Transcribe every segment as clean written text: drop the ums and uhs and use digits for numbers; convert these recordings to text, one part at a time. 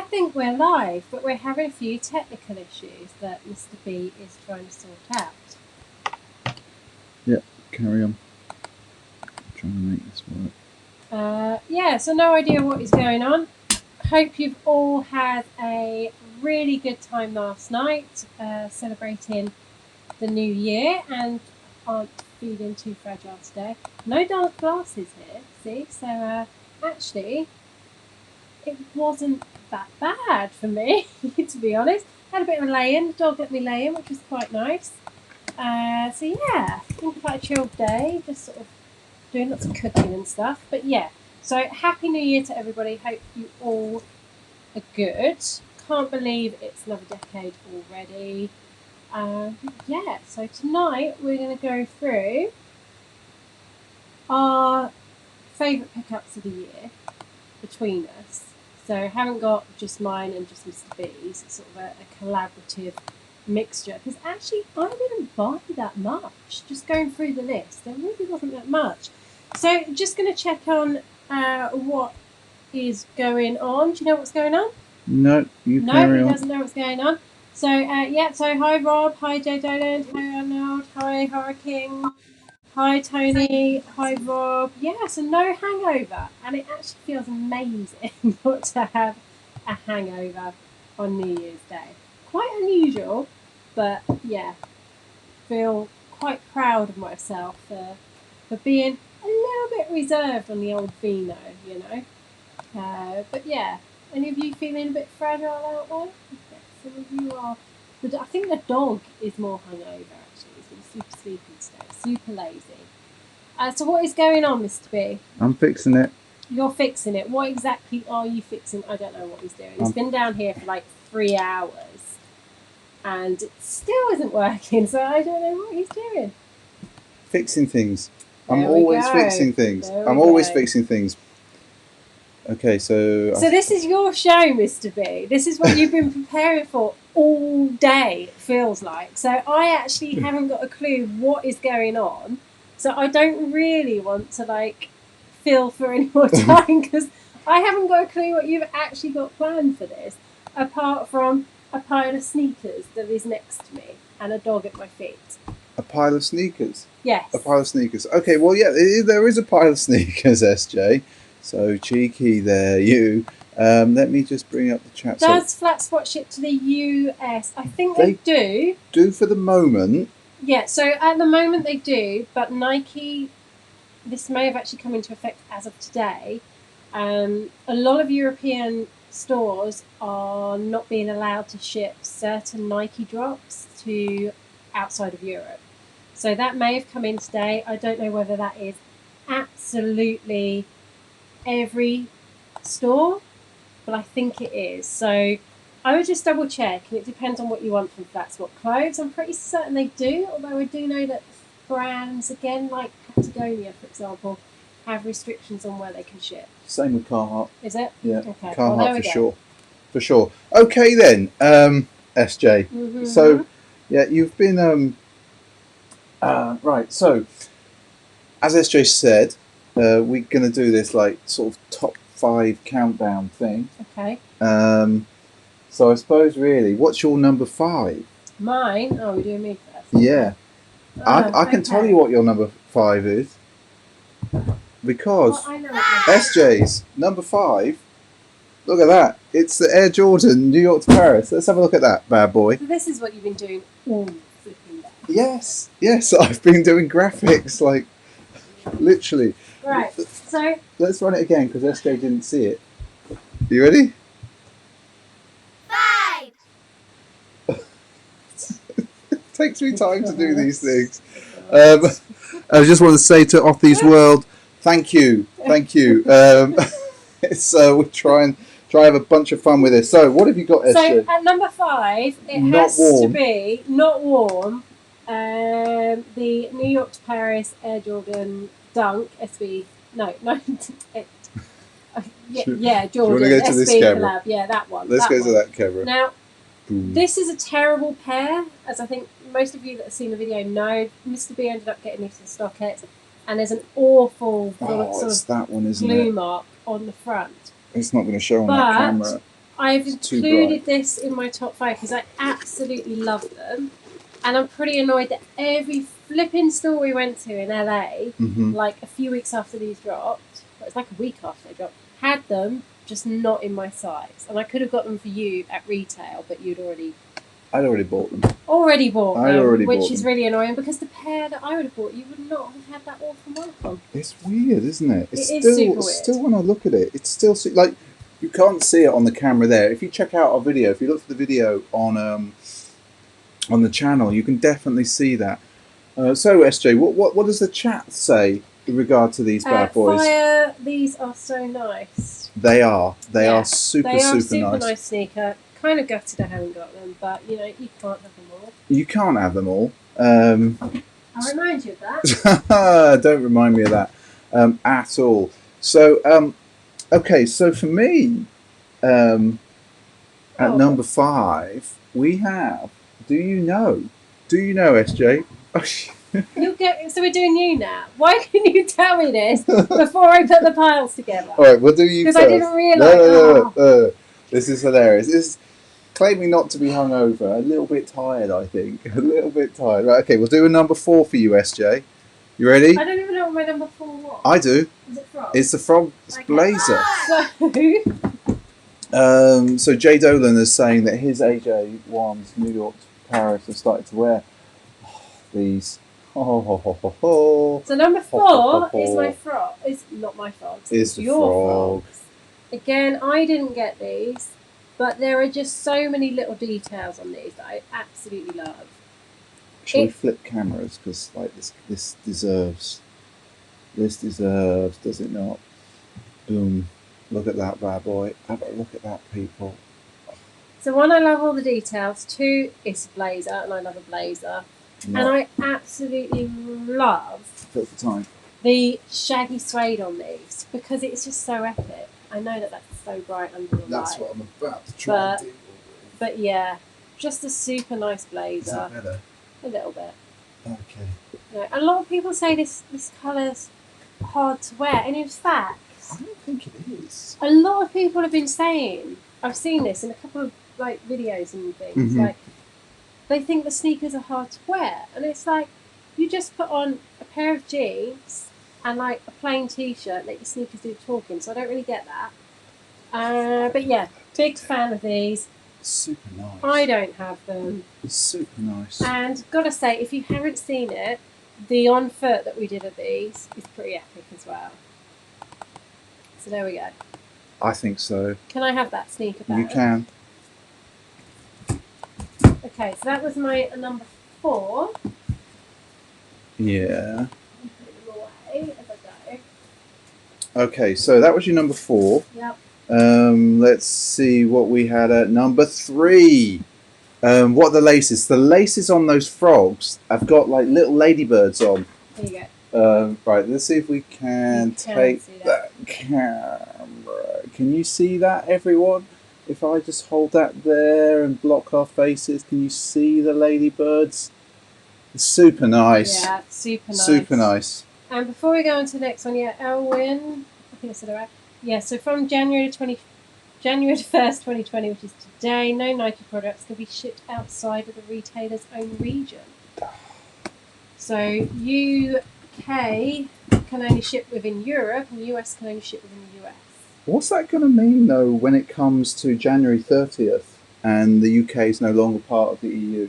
think we're live, but we're having a few technical issues that Mr. B is trying to sort out. Yep, carry on. I'm trying to make this work. Yeah, so no idea what is going on. Hope you've all had a really good time last night, celebrating the new year and aren't feeling too fragile today. No dark glasses here, see? So actually, it wasn't that bad for me, to be honest. Had a bit of a lay-in. The dog let me lay in, which was quite nice. So yeah, I think quite a chilled day, just sort of doing lots of cooking and stuff. But yeah, so Happy New Year to everybody. Hope you all are good. Can't believe it's another decade already. Yeah, so tonight we're going to go through our favourite pickups of the year between us. So I haven't got just mine and just Mr. B's. It's sort of a collaborative mixture. Because actually, I didn't buy that much. Just going through the list, there really wasn't that much. So just going to check on what is going on. Do you know what's going on? No, you carry on. No, he doesn't know what's going on. So, yeah, so hi Rob, hi Joe Dolan, hi Arnold, hi Hurricane, hi Tony, hi Rob. Yeah, so no hangover. And it actually feels amazing not to have a hangover on New Year's Day. Quite unusual, but yeah, feel quite proud of myself for being a little bit reserved on the old vino, you know. But yeah, any of you feeling a bit fragile out there? Some of you are. I think the dog is more hungover actually. He's been super sleepy today, super lazy. So what is going on, Mr. B? I'm fixing it. You're fixing it. What exactly are you fixing? I don't know what he's doing. He's been down here for like 3 hours and it still isn't working, so I don't know what he's doing. Fixing things. I'm always fixing things. I'm always fixing things. Okay, so this is your show, Mr. B. This is what you've been preparing for all day, it feels like. So I actually haven't got a clue what is going on. So I don't really want to, like, fill for any more time because I haven't got a clue what you've actually got planned for this, apart from a pile of sneakers that is next to me and a dog at my feet. A pile of sneakers? Yes. A pile of sneakers. Okay, well, yeah, there is a pile of sneakers, SJ. So cheeky there, you. Let me just bring up the chat. Does Flat Spot ship to the US? I think they do. Do for the moment. Yeah, so at the moment they do, but Nike, this may have actually come into effect as of today. A lot of European stores are not being allowed to ship certain Nike drops to outside of Europe. So that may have come in today. I don't know whether that is absolutely every store, but I think it is. So I would just double check, and it depends on what you want from Flat Spot clothes. I'm pretty certain they do, although I do know that brands, again, like Patagonia, for example, have restrictions on where they can ship. Same with Carhartt. Is it? Yeah. Okay. Carhartt for sure. For sure. Okay then, SJ. Mm-hmm. So, yeah, you've been right. So, as SJ said, we're going to do this like sort of top 5 countdown thing. Okay. So I suppose really, what's your number 5? Mine? Oh, we're doing me first. Yeah. I can tell you what your number 5 is. Because SJ's number 5, look at that. It's the Air Jordan New York to Paris. Let's have a look at that bad boy. So this is what you've been doing all flipping day. Yes. I've been doing graphics, like, literally. Right, so... Let's run it again, because SJ didn't see it. You ready? 5! It takes me time to do these things. I just want to say to Othie's World, thank you. So we'll try and have a bunch of fun with this. So what have you got, SJ? So at number 5, it has to be not warm. The New York to Paris Air Jordan Dunk SB. No. Yeah, Jordan. Do you want to go to this camera? Collab. Yeah, that one. Let's go to that camera. Now, this is a terrible pair, as I think most of you that have seen the video know. Mr. B ended up getting these in StockX, and there's an awful sort of that one, isn't glue it? mark on the front. It's not going to show on that camera. I've It's too included bright. this in my top 5 because I absolutely love them. And I'm pretty annoyed that every flipping store we went to in LA, like a few weeks after these dropped, well, it's like a week after they dropped, had them, just not in my size. And I could have got them for you at retail, but I'd already bought them. Which is really annoying because the pair that I would have bought, you would not have had that awful mark on. It's weird, isn't it? It is super weird. Still, when I look at it, it's still like you can't see it on the camera there. If you check out our video, if you look for the video on the channel, you can definitely see that. So SJ, what does the chat say in regard to these bad boys? Fire, these are so nice. They are. They are super nice sneaker. Kind of gutted I haven't got them, but you can't have them all. You can't have them all. I'll remind you of that. Don't remind me of that at all. So, okay, so for me, at number 5, we have. Do you know, SJ? So we're doing you now. Why can you tell me this before I put the piles together? All right, we'll do you first. Because I didn't realise. No. This is hilarious. This is claiming not to be hungover. A little bit tired, I think. A little bit tired. Right, okay, we'll do a number 4 for you, SJ. You ready? I don't even know what my number 4 was. I do. Is it Frog? It's the Frog blazer. So So Jay Dolan is saying that his AJ1s, New York to Paris, have started to wear these. So number 4 is my frog. It's not my frogs. It's your frogs. Again, I didn't get these, but there are just so many little details on these that I absolutely love. Shall we flip cameras? Because like this deserves, does it not? Boom! Look at that bad boy. Have a look at that, people. So 1, I love all the details. 2, it's a blazer, and I love a blazer. And I absolutely love the shaggy suede on these because it's just so epic. I know that that's so bright under the light. That's what I'm about to try and do. But yeah, just a super nice blazer. Is that better? A little bit. Okay. A lot of people say this colour's hard to wear, and in fact, I don't think it is. A lot of people have been saying, I've seen this in a couple of like videos and things, like they think the sneakers are hard to wear, and it's like you just put on a pair of jeans and like a plain t-shirt, let your sneakers do the talking. So I don't really get that. But yeah, big fan of these. Super nice. I don't have them. Super nice. And gotta say, if you haven't seen it, the on foot that we did of these is pretty epic as well. So there we go. I think so. Can I have that sneaker back? You can. Okay, so that was my number 4. Yeah. I'll put them away as I go. Okay, so that was your number 4. Yep. Let's see what we had at number 3. What are the laces? The laces on those frogs have got like little ladybirds on. There you go. Right, let's see if we can take that camera. Can you see that, everyone? If I just hold that there and block our faces, can you see the ladybirds? It's super nice. Yeah, super nice. Super nice. And before we go on to the next one, Elwyn, I think I said it right. Yeah, so from January 1st, 2020, which is today, no Nike products can be shipped outside of the retailer's own region. So UK can only ship within Europe, and US can only ship within the US. What's that going to mean, though, when it comes to January 30th and the UK is no longer part of the EU?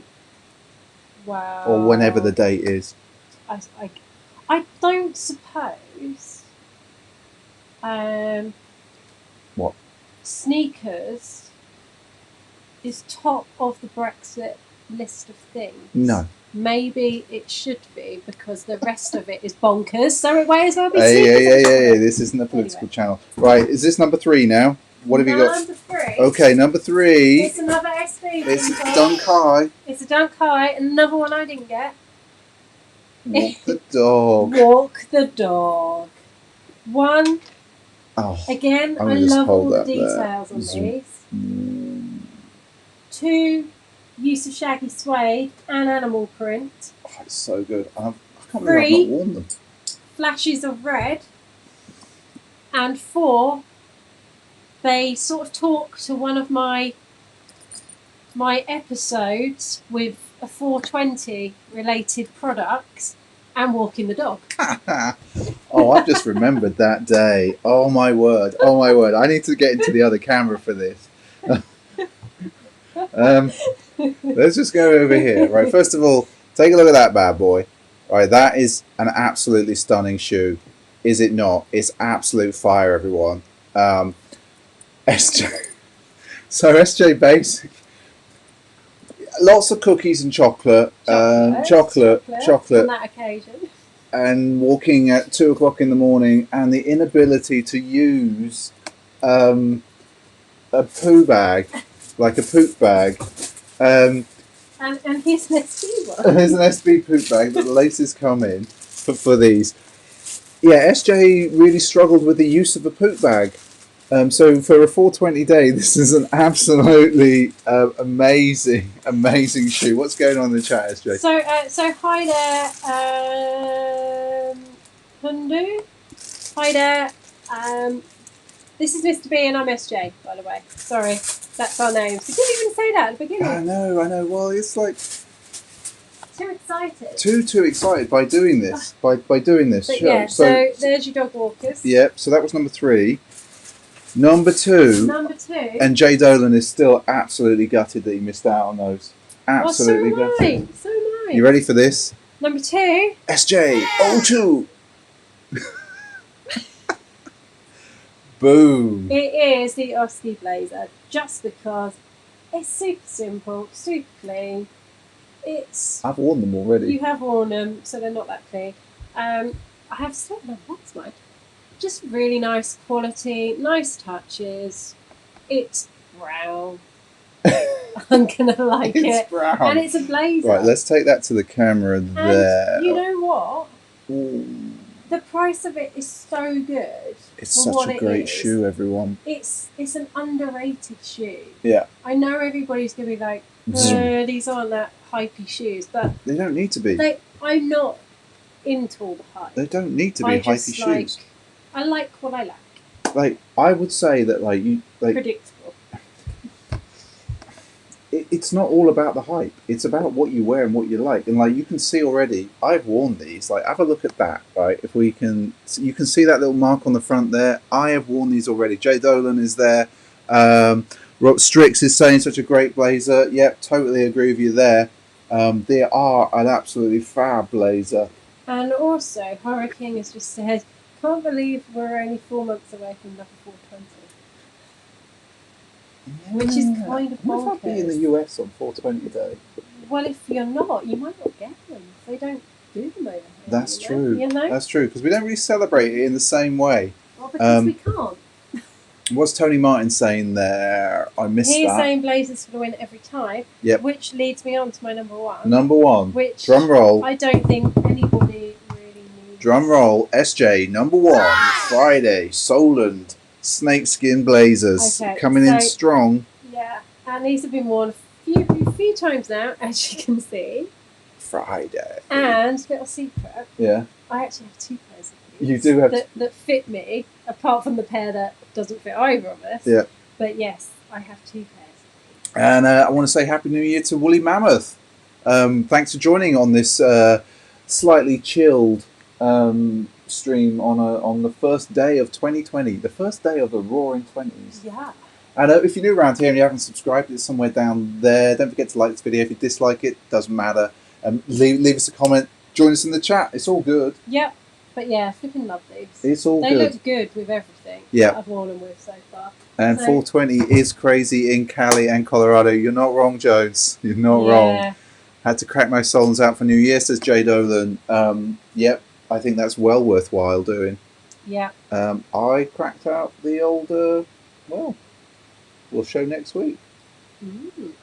Wow. Or whenever the date is. I don't suppose. What? Sneakers is top of the Brexit list of things. No. Maybe it should be because the rest of it is bonkers, so it may as well be sneakers. Yeah. This isn't a political channel. Right, is this number 3 now? What have you got? Number 3. Okay, number 3. It's another SB. It's Dunk High. It's a Dunk High, another one I didn't get. Walk the dog. Walk the dog. 1. Oh, Again, I love all the details on these. 2. Use of shaggy suede and animal print. Oh, it's so good. I can't believe I've not worn them. Flashes of red. And 4. they sort of talk to one of my episodes with a 420 related product and walking the dog. Oh, I've just remembered that day. Oh my word. I need to get into the other camera for this. Let's just go over here. Right, first of all, take a look at that bad boy. Right, that is an absolutely stunning shoe. Is it not? It's absolute fire, everyone. SJ. So SJ Basic. Lots of cookies and chocolate. Chocolate. On that occasion. And walking at 2 o'clock in the morning, and the inability to use a poo bag, like a poop bag. And here's an SB one. There's an SB poop bag that the laces come in for these. Yeah, SJ really struggled with the use of a poop bag. So for a 420 day, this is an absolutely amazing shoe. What's going on in the chat, SJ? So hi there, Hundu. Hi there. This is Mr. B and I'm SJ, by the way. Sorry, that's our names. We didn't even say that at the beginning. I know. Well, it's like too excited. Too excited by doing this. By doing this. But Sure. yeah, so there's your dog walkers. Yep. So that was number 3. Number 2. And Jay Dolan is still absolutely gutted that he missed out on those. Absolutely gutted. So am I. You ready for this? Number 2. SJ 02. Boom. It is the Oski Blazer, just because it's super simple, super clean. I've worn them already. You have worn them, so they're not that clean. I have slipped them once, mate. Just really nice quality, nice touches. It's brown. I'm gonna like it. It's brown. And it's a blazer. Right, let's take that to the camera there. You know what? Ooh. The price of it is so good. It's such a great shoe, everyone. It's an underrated shoe. Yeah. I know everybody's gonna be like, these aren't that hypey shoes, but they don't need to be. I'm not into all the hype. They don't need to be hypey shoes. I like what I like. Like, I would say that predictable. It's not all about the hype. It's about what you wear and what you like. And like you can see already, I've worn these. Like, have a look at that, right? If we can, you can see that little mark on the front there. I have worn these already. Jay Dolan is there. Strix is saying such a great blazer. Yep, totally agree with you there. They are an absolutely fab blazer. And also, Hurricane has just said, can't believe we're only 4 months away from number 420. Yeah. Which is kind of bonkers. What if I'd be in the US on 420 day? Well, if you're not, you might not get them. They don't do them over here. That's true. You know? That's true, because we don't really celebrate it in the same way. Well, because we can't. What's Tony Martin saying there? I missed that. He's saying Blazers for the win every time. Yep. Which leads me on to my number 1. Number 1. Which drum roll. I don't think anybody really needs. Drum roll. SJ number 1. Friday. Solent. Snakeskin Blazers. Okay, coming in strong. Yeah, and these have been worn a few times now, as you can see. Friday. And little secret. Yeah. I actually have 2 pairs of these. You do have that fit me, apart from the pair that doesn't fit either of us. Yeah. But yes, I have 2 pairs. And I want to say Happy New Year to Woolly Mammoth. Thanks for joining on this slightly chilled stream on the first day of 2020, the first day of the Roaring 20s. Yeah. And if you're new around here and you haven't subscribed, it's somewhere down there. Don't forget to like this video. If you dislike it, doesn't matter. Leave us a comment. Join us in the chat. It's all good. Yep. But yeah, flipping love these. It's all good. They look good with everything that I've worn them with so far. And 420 is crazy in Cali and Colorado. You're not wrong, Jones. You're not wrong. Had to crack my Solons out for New Year, says Jay Dolan. Yep, I think that's well worthwhile doing. Yeah. I cracked out the older, well, we'll show next week.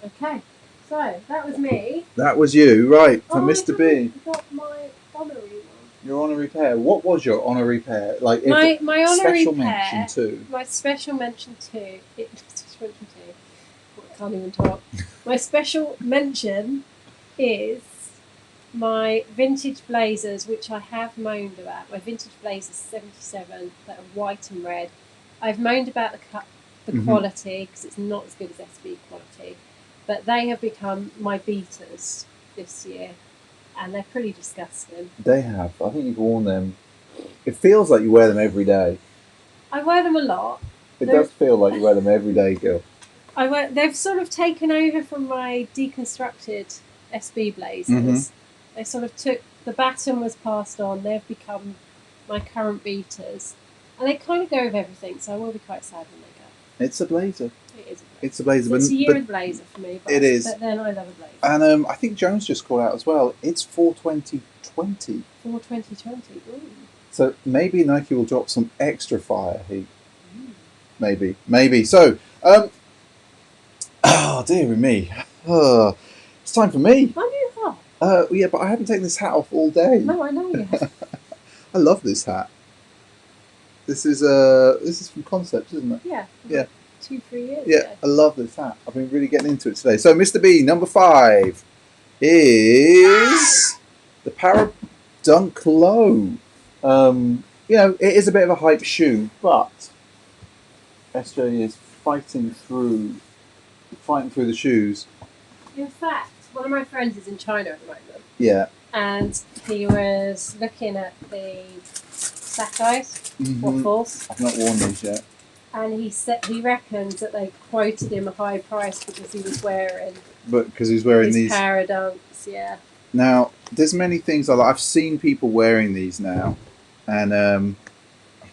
Okay. So, that was me. That was you, right, for Mr. B. I got my honorary one. Your honorary pair. What was your honorary pair? Like my honorary special pair, mention too. My special mention too. I can't even talk. My special mention is my vintage blazers, which I have moaned about. My vintage blazers 77 that are white and red. I've moaned about the cut the quality, because it's not as good as SB quality. But they have become my beaters this year, and they're pretty disgusting. They have. I think you've worn them. It feels like you wear them every day. I wear them a lot. It does feel like you wear them every day, girl. They've sort of taken over from my deconstructed SB blazers. Mm-hmm. They sort of the baton was passed on. They've become my current beaters, and they kind of go with everything. So I will be quite sad when they go. It's a blazer. It is a blazer. It's a blazer. It's a year of blazer for me. But, it is. But then I love a blazer. And I think Jones just called out as well. It's for 2020. For 2020. Ooh. So maybe Nike will drop some extra fire heat. Maybe. So, oh dear me. It's time for me. I'm you hot. Yeah, but I haven't taken this hat off all day. No, I know you have. I love this hat. This is from Concepts, isn't it? Yeah. Yeah. 2-3 years. Yeah, ago. I love this hat. I've been really getting into it today. So, Mr. B, number 5 is the Para Dunk Low. It is a bit of a hype shoe, but SJ is fighting through the shoes. In fact, one of my friends is in China at the moment. Yeah. And he was looking at the Sakai's waffles. I've not worn these yet. And he reckons that they quoted him a high price because he was wearing. But because he's wearing these Para Dunks, yeah. Now, there's many things I've seen people wearing these now, and I've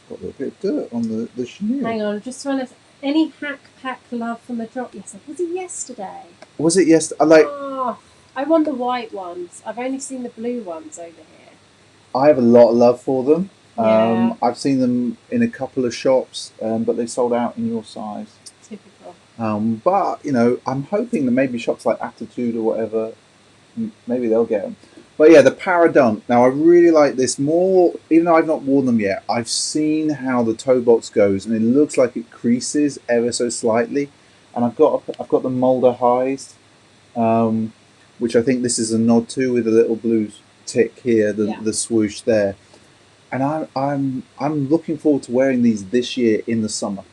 got a bit of dirt on the chenille. Hang on, just trying to. Any hack pack love from the drop? Yes, was it yesterday? Was it yesterday? Oh, I want the white ones. I've only seen the blue ones over here. I have a lot of love for them. Yeah. I've seen them in a couple of shops, but they sold out in your size. Typical. But I'm hoping that maybe shops like Attitude or whatever, maybe they'll get them. But yeah, the Para Dunk. Now I really like this more, even though I've not worn them yet. I've seen how the toe box goes, and it looks like it creases ever so slightly. And I've got the Molder highs, which I think this is a nod to, with a little blue tick here, the swoosh there. And I'm looking forward to wearing these this year in the summer.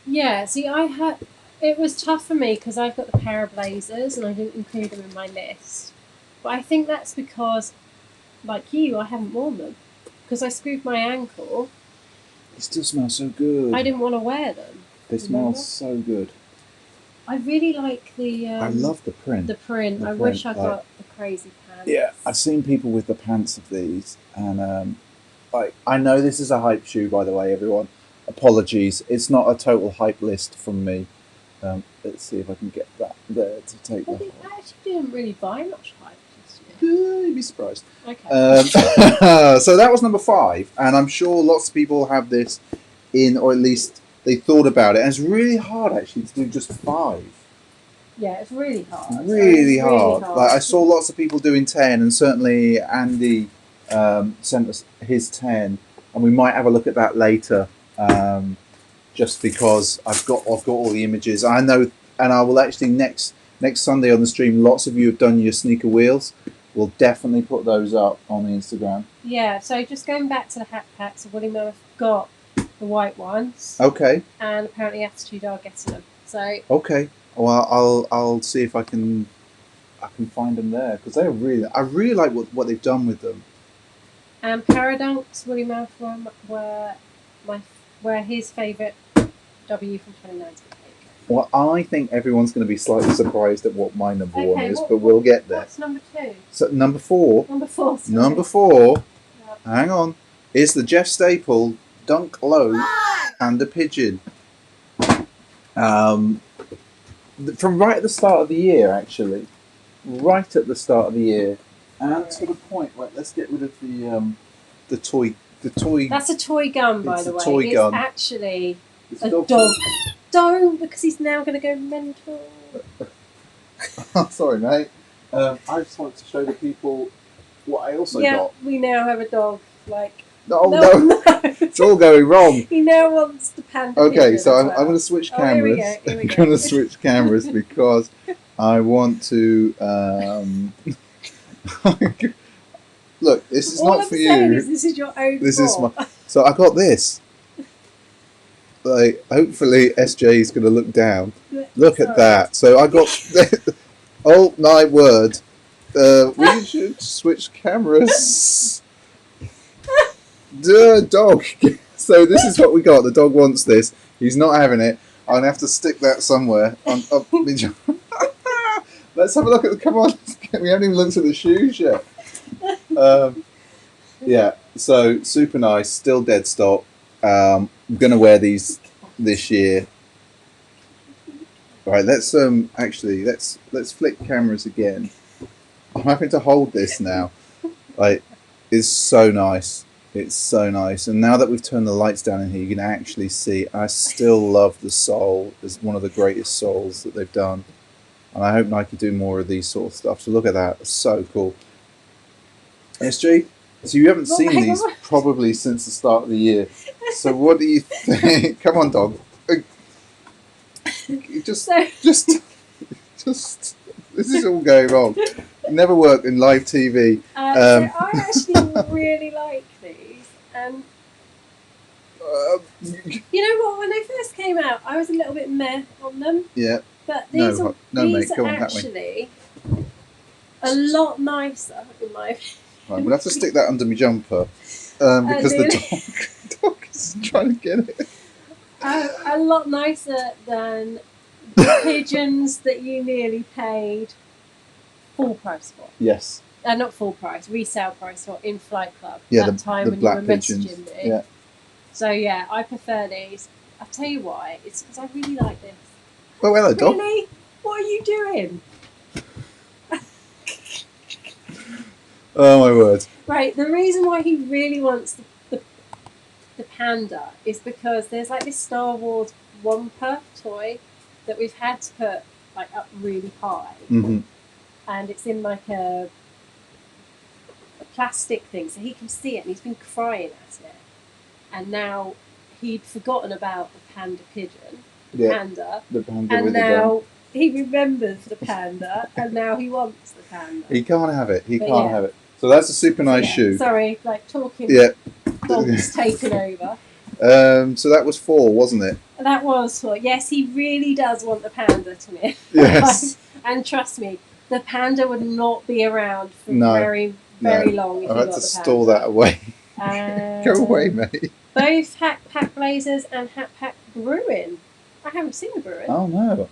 Yeah, see, it was tough for me because I've got the Para Blazers and I didn't include them in my list. But I think that's because, like you, I haven't worn them. Because I screwed my ankle. They still smell so good. I didn't want to wear them. They smell so good. I really like the... I love the print. The print. I wish I got the crazy pants. Yeah, I've seen people with the pants of these. And I know this is a hype shoe, by the way, everyone. Apologies. It's not a total hype list from me. Let's see if I can get that there to take I think I actually didn't really buy much hype this year. You'd be surprised. Okay. So that was number 5, and I'm sure lots of people have this in, or at least they thought about it. And it's really hard actually to do just 5. Yeah, it's really hard. Really hard. Like I saw lots of people doing 10, and certainly Andy sent us his 10, and we might have a look at that later. Just because I've got all the images. I know, and I will actually next Sunday on the stream. Lots of you have done your sneaker wheels. We'll definitely put those up on the Instagram. Yeah. So just going back to the hat packs, Woolly Mammoth got the white ones. Okay. And apparently Attitude are getting them. So. Okay. Well, I'll see if I can find them there, because I really like what they've done with them. And Para Dunks, Woolly Mammoth were his favourite W from 2019. Well, I think everyone's going to be slightly surprised at what my number 1 is, but we'll get there. What's number 2? So number 4. Number 4. Sorry. Number 4. Yep. Hang on. Is the Jeff Staple Dunk Low Panda Pigeon. From right at the start of the year, actually. Right at the start of the year. And to the point, right, let's get rid of the toy. That's a toy gun, by the way. Toy gun. It's actually a dog. Don't, because he's now going to go mental. Sorry, mate. I just want to show the people what I also got. Yeah, we now have a dog. Like. No. It's all going wrong. He now wants the panda. Okay, so I'm going to switch cameras. Here we go. I'm going to switch cameras because I want to. Look, this is all not I'm for saying you. Is this is your own This fault. is my. So I got this. like, hopefully SJ is going to look down. Look Sorry. at that. So I got. Oh my word! We should switch cameras. Duh, dog. So this is what we got. The dog wants this. He's not having it. I'm gonna have to stick that somewhere. Let's have a look at the. Come on, we haven't even looked at the shoes yet. Yeah. So super nice. Still dead stock. I'm gonna wear these this year. Right. Let's actually let's flick cameras again. I'm having to hold this now. Like, it's so nice. It's so nice. And now that we've turned the lights down in here, you can actually see. I still love the sole. It's one of the greatest soles that they've done. And I hope Nike do more of these sort of stuff. So look at that. It's so cool. SG, so you haven't seen these probably since the start of the year. So what do you think? Come on, dog. Just. This is all going wrong. Never worked in live TV. So I actually really like these. You know what? When they first came out, I was a little bit meh on them. Yeah. But these are mate, go on, actually a lot nicer in my opinion. Right, we'll have to stick that under my jumper because the dog is trying to get it. A lot nicer than the pigeons that you nearly paid full price for. Yes. Not full price, resale price for in Flight Club. Yeah, that time the when black you were pigeons. messaging me. Yeah. So yeah, I prefer these. I'll tell you why. It's because I really like this. Oh, hello, dog. Really? What are you doing? Oh my word. Right, the reason why he really wants the panda is because there's like this Star Wars Wampa toy that we've had to put like up really high. Mm-hmm. And it's in like a plastic thing, so he can see it, and he's been crying at it. And now he'd forgotten about the panda pigeon, the panda and now he remembers the panda, and now he wants the panda. He can't have it. He can't have it. So that's a super nice shoe. Sorry, like talking. Dog's taken over. So that was 4, wasn't it? That was 4. Yes, he really does want the panda to me. Yes. And trust me, the panda would not be around for very long if I you had got to the store panda. that away. Go away, mate. Both Hat Pack Blazers and Hat Pack Bruin. I haven't seen the Bruin. Oh no.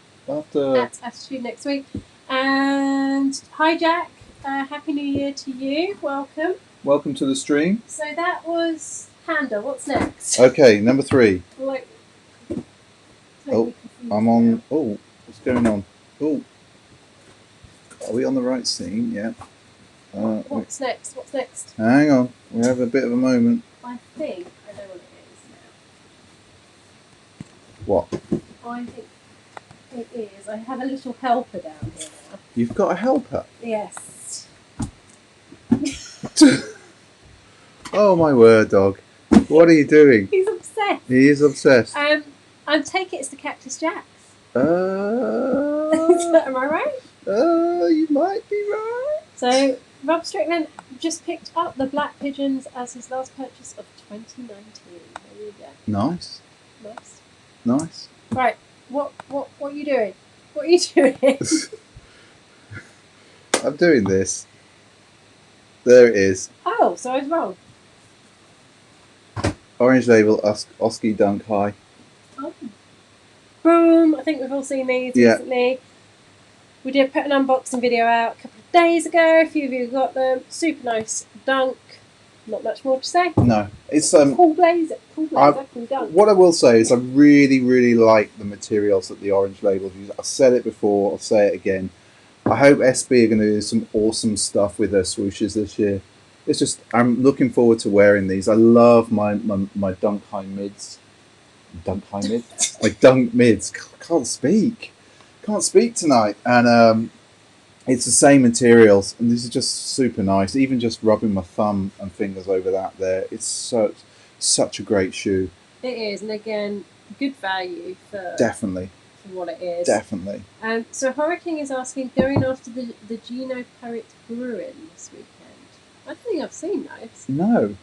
That's attitude next week. And hi Jack, Happy New Year to you. Welcome. Welcome to the stream. So that was Panda. What's next? Okay, number 3. Like, I'm on. Oh, what's going on? Oh, are we on the right scene? Yeah. What's next? What's next? Hang on, we have a bit of a moment. I think I know what it is now. What? I think it is. I have a little helper down here now. You've got a helper? Yes. Oh my word, dog. What are you doing? He's obsessed. He is obsessed. I take it it's the Cactus Jacks. Am I right? You might be right. So Rob Strickland just picked up the black pigeons as his last purchase of 2019. There you go. Nice. Nice. Right. What are you doing? What are you doing? I'm doing this. There it is. Oh, so I was wrong. Orange label, Oski Dunk High. Oh. Boom! I think we've all seen these recently. We did put an unboxing video out a couple of days ago. A few of you got them. Super nice dunk. Not much more to say. No, it's cool blazer. Cool dunk. What I will say is I really, really like the materials that the Orange labels use. I've said it before. I'll say it again. I hope SB are going to do some awesome stuff with their swooshes this year. It's just, I'm looking forward to wearing these. I love my dunk high mids. Dunk high mids? My dunk mids. Can't speak tonight. And it's the same materials, and this is just super nice. Even just rubbing my thumb and fingers over that there, it's such a great shoe. It is, and again, good value for definitely for what it is. Definitely. So Hurricane is asking, going after the Gino Poet Bruin this weekend. I don't think I've seen those. No.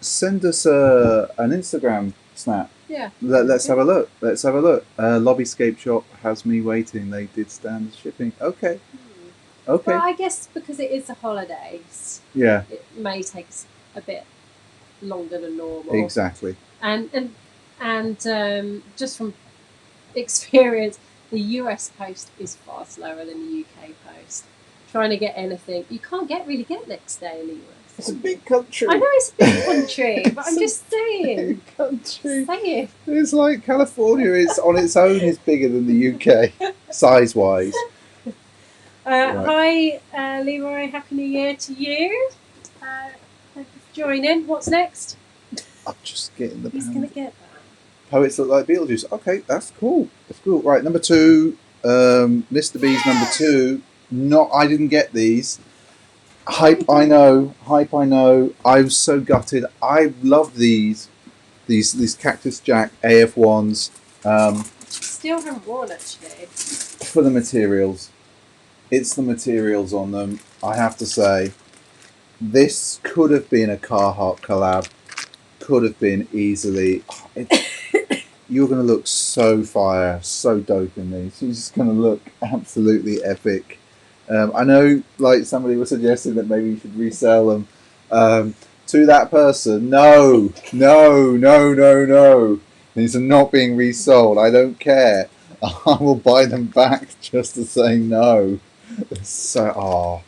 Send us an Instagram snap Yeah. Let's have a look. Let's have a look. Lobbyscape Shop has me waiting. They did standard shipping. Okay. Okay. Well, I guess because it is the holidays. Yeah. It may take us a bit longer than normal. Exactly. And just from experience, the US post is far slower than the UK post. Trying to get anything, you can't really get next day in the US. It's a big country. I know it's a big country, but I'm just saying. Big country. Saying. It's like California. It's on its own is bigger than the UK, size-wise. Right. Hi, Leroy. Happy New Year to you. Thank you for joining. What's next? I'm just getting the. He's going to get that. Poets look like Beetlejuice. Okay, that's cool. That's cool. Right, number 2. Mr. B's number 2. I didn't get these. Hype, I know. I was so gutted. I love these Cactus Jack AF1s. Still haven't worn actually. For the materials. It's the materials on them. I have to say, this could have been a Carhartt collab. Could have been easily. You're going to look so fire, so dope in these. You're just going to look absolutely epic. I know, like somebody was suggesting that maybe you should resell them. To that person, no. These are not being resold. I don't care. I will buy them back just to say no. So,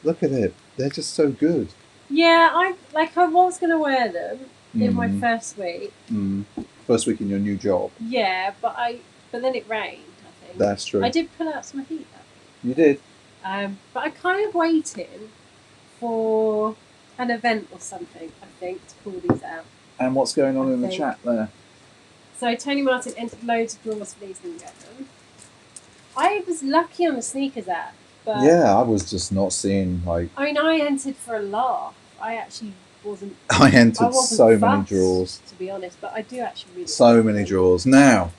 look at it. They're just so good. Yeah, I was going to wear them in my first week. First week in your new job. Yeah, but then it rained, I think. That's true. I did pull out some heat that week. You did. But I'm kind of waiting for an event or something, I think, to pull these out. And what's going on in the chat there? So Tony Martin entered loads of draws for these, didn't get them. I was lucky on the sneakers app, but yeah, I was just not seeing like. I mean, I entered for a laugh. I actually wasn't. I entered so many draws. To be honest, but I do actually really. So many draws. Now,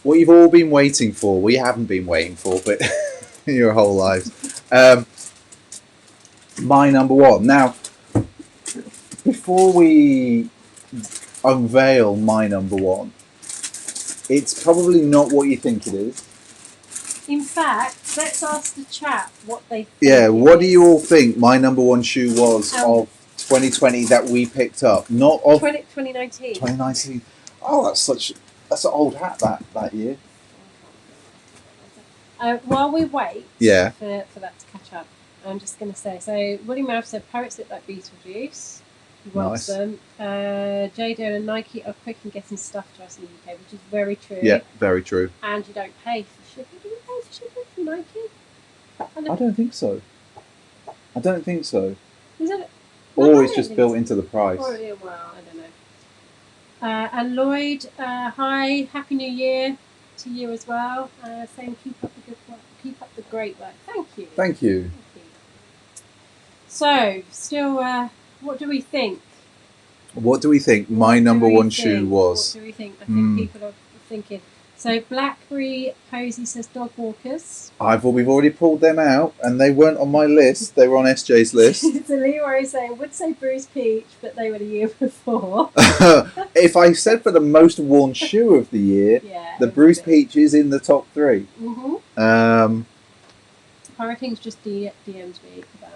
what you've all been waiting for, we haven't been waiting for, but your whole lives. My number 1. Now, before we unveil my number 1, it's probably not what you think it is. In fact, let's ask the chat what they think. Yeah, what do you all think my number 1 shoe was of 2020 that we picked up? Not of 2019. 2019. Oh, that's an old hat that year. While we wait for that to catch up, I'm just going to say, so William Mouth said poets look like Beetlejuice. He wants them. JDO and Nike are quick in getting stuff to us in the UK, which is very true. Yeah, very true. And you don't pay for shipping. Do you pay for shipping from Nike? I don't think so. Is it? Or it's just built into the price. Well, I don't know. And Lloyd, hi, Happy New Year to you as well. Saying keep up the good work, keep up the great work. Thank you. Thank you. So, still, what do we think? What do we think my number 1 shoe was? What do we think? I think people are thinking. So, Blackberry Posey says dog walkers. We've already pulled them out, and they weren't on my list. They were on SJ's list. So Leroy saying would say Bruce Peach, but they were the year before. If I said for the most worn shoe of the year, the Bruce Peach is in the top 3. Hurricanes just DM'd me about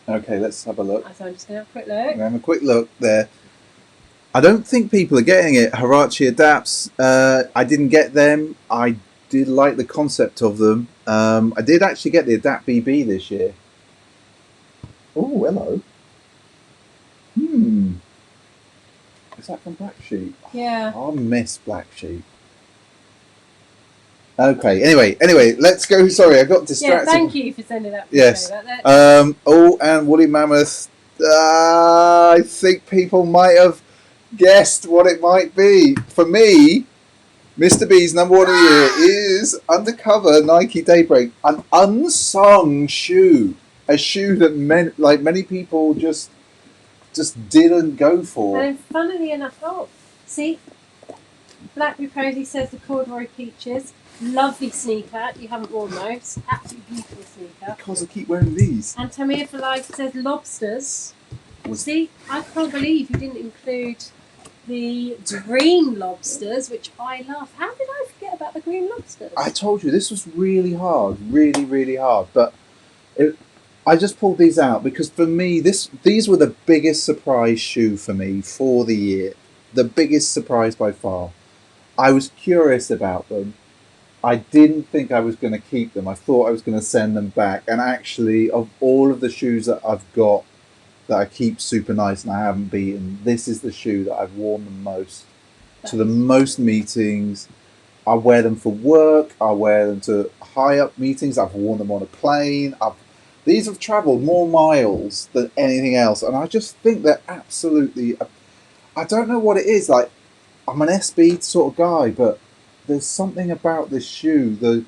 the. Okay, let's have a look. So I'm just going to have a quick look. Have a quick look there. I don't think people are getting it. Hirachi Adapts. I didn't get them. I did like the concept of them. I did actually get the Adapt BB this year. Oh, hello. Is that from Black Sheep? Yeah. I miss Black Sheep. Okay. Anyway, let's go. Sorry, I got distracted. Yeah, thank you for sending that. Yes. And Woolly Mammoth. I think people might have guessed what it might be. For me, Mr. B's number 1 of the year is Undercover Nike Daybreak, an unsung shoe, a shoe that many people just didn't go for. And funnily enough, see, Blackberry Posey says the corduroy peaches. Lovely sneaker. You haven't worn those. Absolutely beautiful sneaker. Because I keep wearing these. And Tamir for Life says lobsters. See, I can't believe you didn't include the green lobsters, which I love. How did I forget about the green lobsters? I told you this was really hard, really hard. But I just pulled these out because for me, these were the biggest surprise shoe for me for the year. The biggest surprise by far. I was curious about them. I didn't think I was going to keep them. I thought I was going to send them back. And actually, of all of the shoes that I've got that I keep super nice and I haven't beaten, this is the shoe that I've worn the most. To the most meetings. I wear them for work. I wear them to high up meetings. I've worn them on a plane. These have travelled more miles than anything else. And I just think they're absolutely... I don't know what it is. Like, I'm an SB sort of guy, but there's something about this shoe.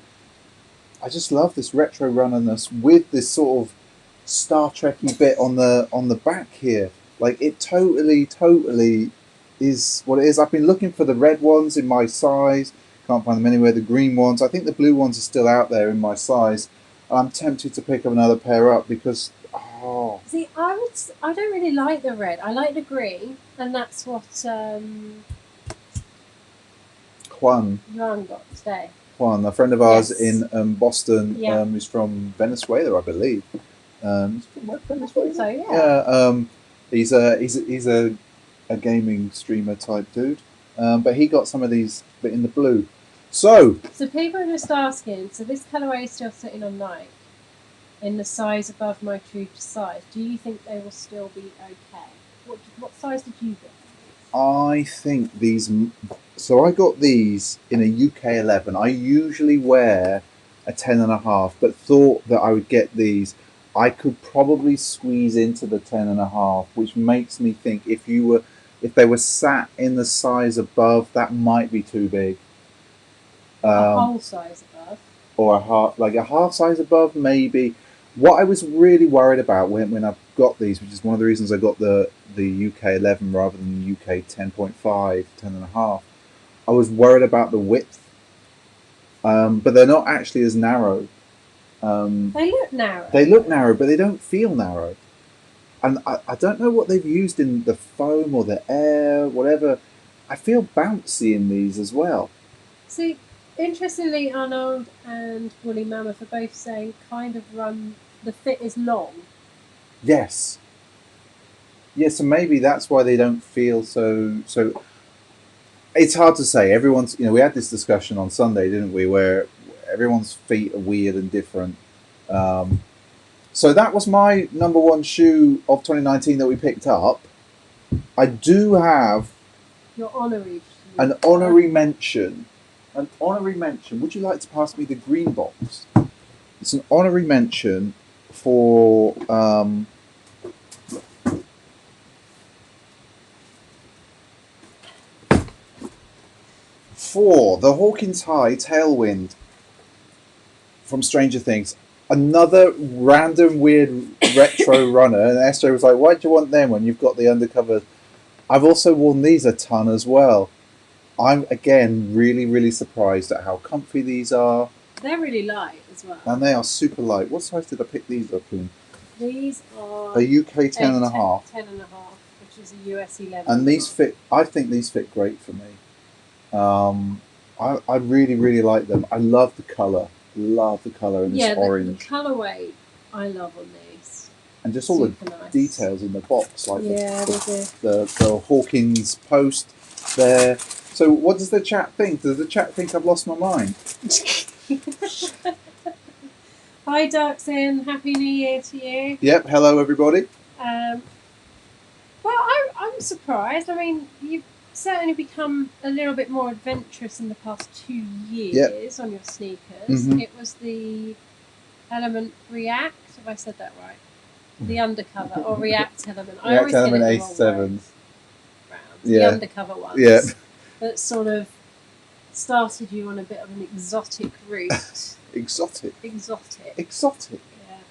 I just love this retro runnerness with this sort of Star Trek-y bit on the back here. Like, it totally is what it is. I've been looking for the red ones in my size. Can't find them anywhere. The green ones. I think the blue ones are still out there in my size. I'm tempted to pick up another pair up because... Oh. See, I don't really like the red. I like the green, and that's what Juan got today. Juan, a friend of ours in Boston, yeah. Who's from Venezuela, I believe. He's from Venezuela. So yeah. He's a gaming streamer type dude, but he got some of these, but in the blue. So people are just asking. So this colourway is still sitting on Nike in the size above my true size. Do you think they will still be okay? What size did you get? I think these. So I got these in a UK 11. I usually wear a 10.5, but thought that I would get these. I could probably squeeze into the 10.5, which makes me think if they were sat in the size above, that might be too big. A whole size above, or a half size above, maybe. What I was really worried about when I got these, which is one of the reasons I got the UK 11 rather than the UK 10.5, 10.5, I was worried about the width. But they're not actually as narrow. They look narrow. They look narrow, but they don't feel narrow. And I don't know what they've used in the foam or the air, whatever. I feel bouncy in these as well. See, interestingly, Arnold and Woolly Mammoth are both saying the fit is long. Yes. Yeah, so maybe that's why they don't feel so. It's hard to say. Everyone's, we had this discussion on Sunday, didn't we, where everyone's feet are weird and different. So that was my number one shoe of 2019 that we picked up. I do have your honorary an honorary mention. An honorary mention. Would you like to pass me the green box? It's an honorary mention for the Hawkins High Tailwind from Stranger Things. Another random weird retro runner, and SJ was like, "Why do you want them when you've got the undercover?" I've also worn these a ton as well. I'm again really surprised at how comfy these are. They're really light as well. And they are super light. What size did I pick these up in? These are a UK 10.5. 10.5, which is a US 11. And these fit. I think these fit great for me. I really like them. I love the colour. Love the colour in this orange. The colourway I love on these. And just all the nice details in the box, like the Hawkins post there. So what does the chat think? Does the chat think I've lost my mind? Hi Duxin, Happy New Year to you. Yep, hello everybody. Well, I'm surprised. I mean, you've certainly become a little bit more adventurous in the past 2 years on your sneakers. Mm-hmm. It was the Element React, have I said that right? The undercover, or React Element. I always Element get it A7s. The undercover ones. Yeah. That sort of started you on a bit of an exotic route. Exotic. Yeah,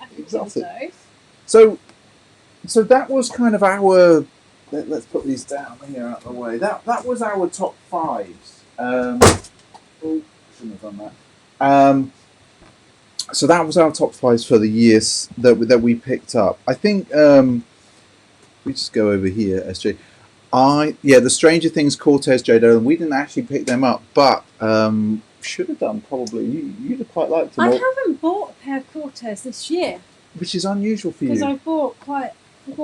I think so. So that was kind of our. Let's put these down here out of the way. That was our top fives. Shouldn't have done that. So that was our top fives for the years that we picked up. I think we just go over here, SJ. the Stranger Things Cortez Jade, and we didn't actually pick them up, but should have done probably. You'd have quite liked them. I haven't bought a pair of Cortez this year, which is unusual for you. Because I bought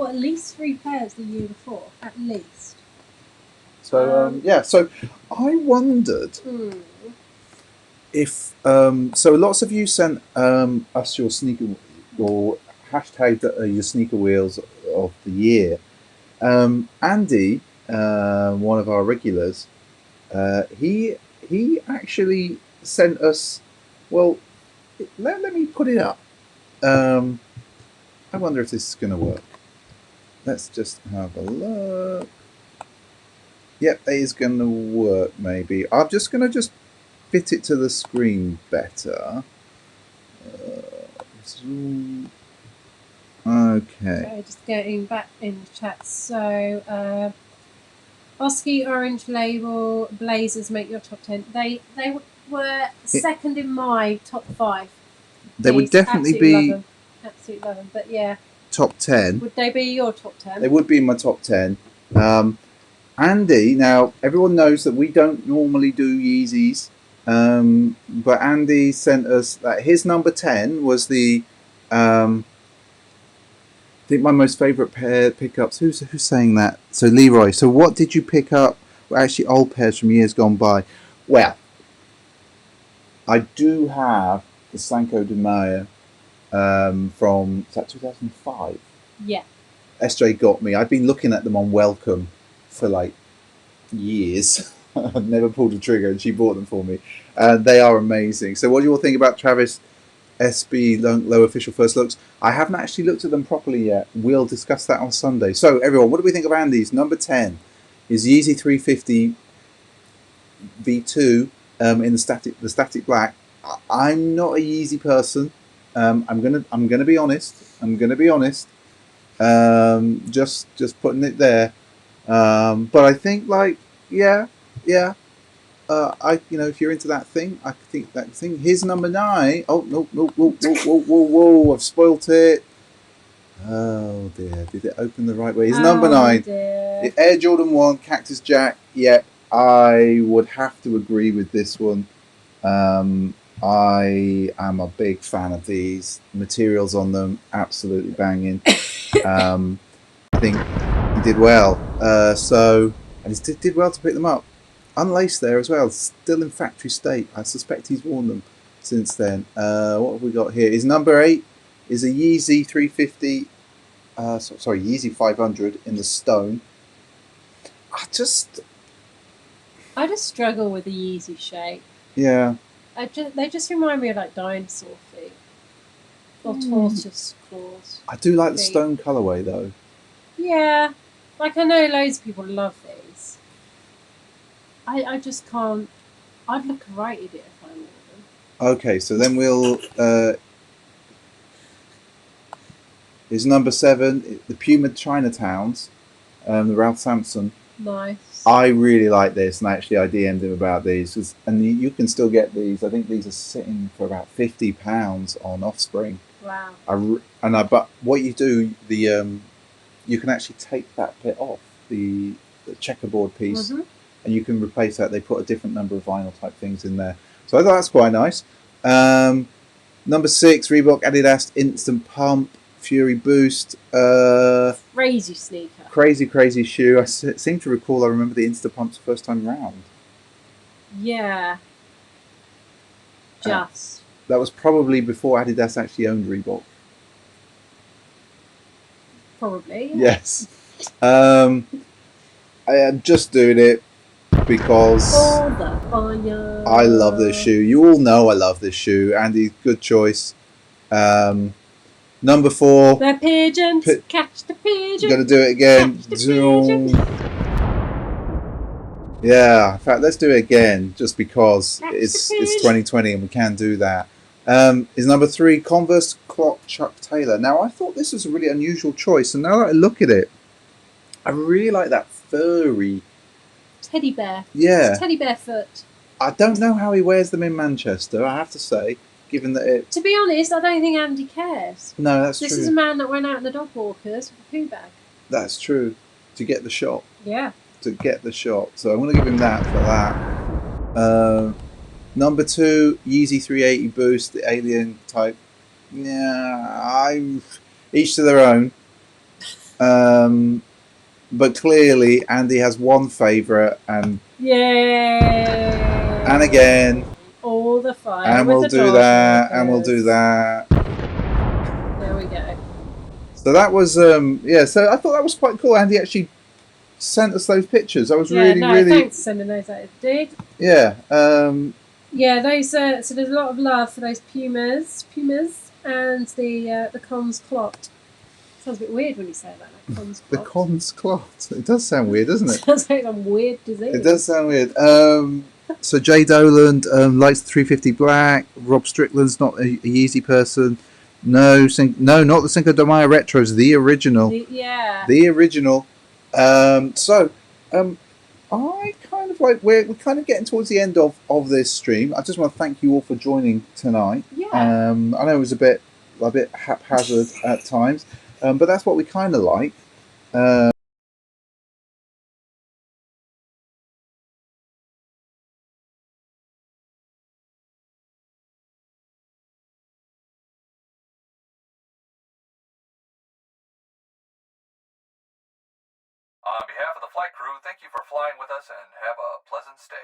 at least 3 pairs the year before, at least. So so I wondered if so lots of you sent us your sneaker or hashtag your sneaker wheels of the year. Andy, one of our regulars, he actually sent us. Well, let me put it up. I wonder if this is going to work. Let's just have a look. Yep, it is going to work. Maybe I'm just going to fit it to the screen better. Zoom. Okay. So just getting back in the chat. So, Oski Orange Label Blazers make your top 10. They were second in my top 5. They would definitely be. Absolutely love them. But yeah. Top 10. Would they be your top 10? They would be in my top 10. Andy, now everyone knows that we don't normally do Yeezys, but Andy sent us that his number 10 was the. I think my most favourite pair pickups. Who's saying that? So Leroy. So what did you pick up? Well, actually, old pairs from years gone by. Well, I do have the Sanko de Maya from, is that 2005? Yeah. SJ got me. I've been looking at them on Welcome for like years. I've never pulled a trigger, and she bought them for me. They are amazing. So what do you all think about Travis SB Low Official First Looks? I haven't actually looked at them properly yet. We'll discuss that on Sunday. So everyone, what do we think of Andy's? Number 10 is Yeezy 350 V2 in the static black. I'm not a Yeezy person. I'm gonna be honest. Just putting it there. But I think if you're into that thing, I think that thing. Here's number 9. Oh no, whoa! I've spoilt it. Oh dear, did it open the right way? It's number 9. Dear. The Air Jordan 1 Cactus Jack. Yeah, I would have to agree with this one. I am a big fan of these materials on them. Absolutely banging. I think he did well. And he did well to pick them up. Unlaced there as well. Still in factory state. I suspect he's worn them since then. What have we got here? His number 8 is a Yeezy 350. Yeezy 500 in the stone. I just struggle with the Yeezy shape. Yeah. They just remind me of like dinosaur feet or tortoise claws. I do like the stone colourway though. Yeah, like I know loads of people love these. I just can't. I'd look a right idiot if I wore them. Okay, so then we'll. Is number 7 the Puma Chinatowns, the Ralph Sampson. Nice. I really like this, and actually I DM'd him about these, and you can still get these. I think these are sitting for about £50 on Offspring. Wow. But what you do, you can actually take that bit off the checkerboard piece, and you can replace that. They put a different number of vinyl type things in there, so I thought that's quite nice. Number 6, Reebok Adidas Instant Pump Fury Boost. Crazy sneaker. Crazy shoe. I seem to recall I remember the Insta Pumps first time round. Yeah. Just. That was probably before Adidas actually owned Reebok. Probably. Yeah. Yes. I am just doing it because I love this shoe. You all know I love this shoe. Andy, good choice. Number 4. The pigeons. Catch the pigeon. Got to do it again. Yeah, in fact, let's do it again just because it's 2020 and we can do that. Is number 3 Converse Clock Chuck Taylor. Now, I thought this was a really unusual choice, and now that I look at it, I really like that furry teddy bear. Yeah, it's teddy bear foot. I don't know how he wears them in Manchester, I have to say. Given that it... To be honest, I don't think Andy cares. No, that's This is a man that went out in the dog walkers with a poo bag. That's true. To get the shot. Yeah. to get the shot. So I'm going to give him that for that. Number 2, Yeezy 380 Boost, the alien type. Yeah, each to their own. But clearly, Andy has one favourite, and yay! And again, all the fire. And with we'll the do that, markers. and we'll do that. There we go. So that was yeah. So I thought that was quite cool. Andy actually sent us those pictures. I was really thanks for sending those out, dude. Yeah. Yeah, those. So there's a lot of love for those pumas, and the Cons Clot. Sounds a bit weird when you say that. Like Cons Clot. The Cons Clot. It does sound weird, doesn't it? It sounds like some weird disease. It does sound weird. So Jay Doland likes the 350 Black. Rob Strickland's not a Yeezy person. No, not the Cinco de Mayo Retros. The original. The original. I kind of like we're kind of getting towards the end of this stream. I just want to thank you all for joining tonight. Yeah. I know it was a bit haphazard at times, but that's what we kind of like. On behalf of the flight crew, thank you for flying with us and have a pleasant stay.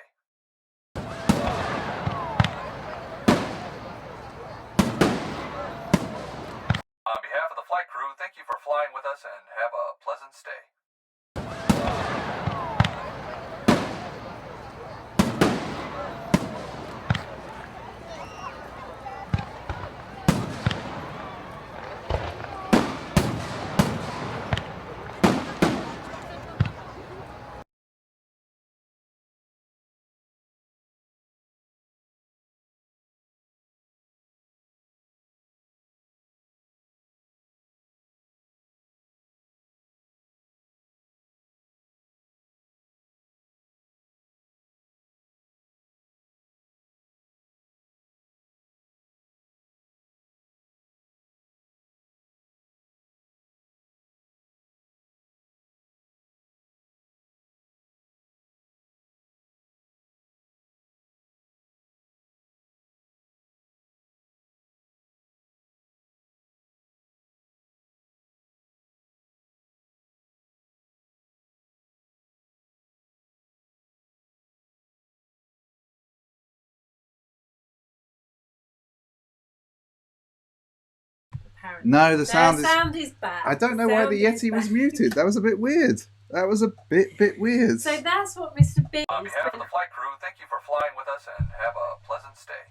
On behalf of the flight crew, thank you for flying with us and have a pleasant stay. No, the sound is bad. I don't know why the Yeti was muted. That was a bit weird. That was a bit weird. So that's what Mr. Big. On behalf of the flight crew, thank you for flying with us and have a pleasant stay.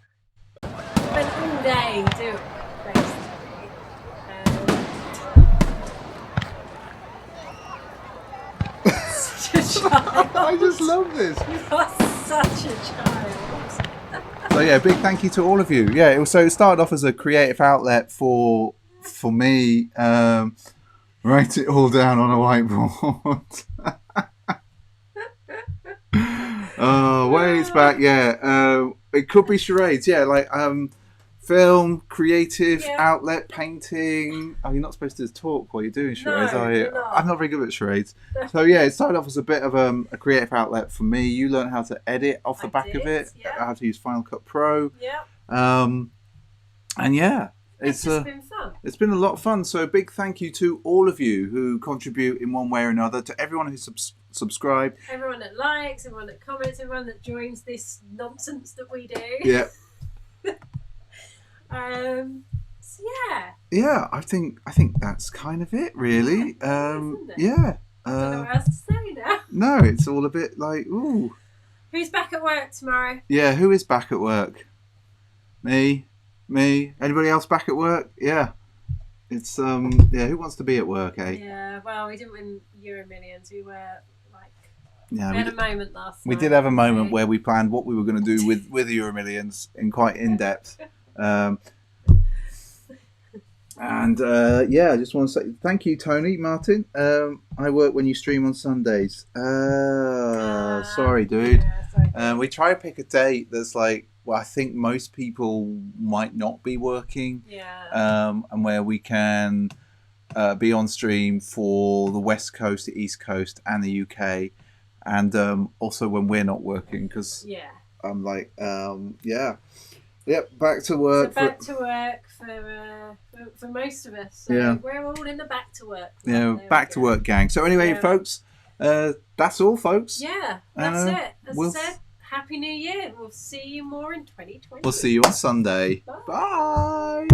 Spent all day doing basically. Such a child. I just love this. You are such a child. So yeah, big thank you to all of you. Yeah, it started off as a creative outlet for me. Write it all down on a whiteboard. Oh, ways back, yeah. It could be charades, yeah, like film, creative outlet, painting. Oh, you're not supposed to talk while you're doing charades, are you? I'm not very good at charades. So yeah, it started off as a bit of a creative outlet for me. You learned how to edit off the back of it, how to use Final Cut Pro. Yeah. And yeah, it's just been fun. It's been a lot of fun. So a big thank you to all of you who contribute in one way or another, to everyone who subscribed. Everyone that likes, everyone that comments, everyone that joins this nonsense that we do. Yeah. So yeah. Yeah, I think that's kind of it, really. Yeah. I don't know what else to say now. No, it's all a bit like, ooh. Who's back at work tomorrow? Yeah, who is back at work? Me. Anybody else back at work? Yeah. It's yeah, who wants to be at work, eh? Yeah, well, we didn't win Euro Millions. We were like, yeah, we had a moment last night. We did have a moment where we planned what we were going to do with the Euro Millions in quite in depth. And yeah, I just want to say thank you, Tony Martin. I work when you stream on Sundays. Sorry, dude. Yeah, sorry. We try to pick a date that's like, well, I think most people might not be working. Yeah. And where we can be on stream for the West Coast, the East Coast, and the UK. and also when we're not working, because I'm like, back to work. So back to work for most of us. So we're all in the back to work. Back to work gang. So anyway, folks, that's all, folks. Yeah, that's it. As I said, Happy New Year. We'll see you more in 2020. We'll see you on Sunday. Bye. Bye.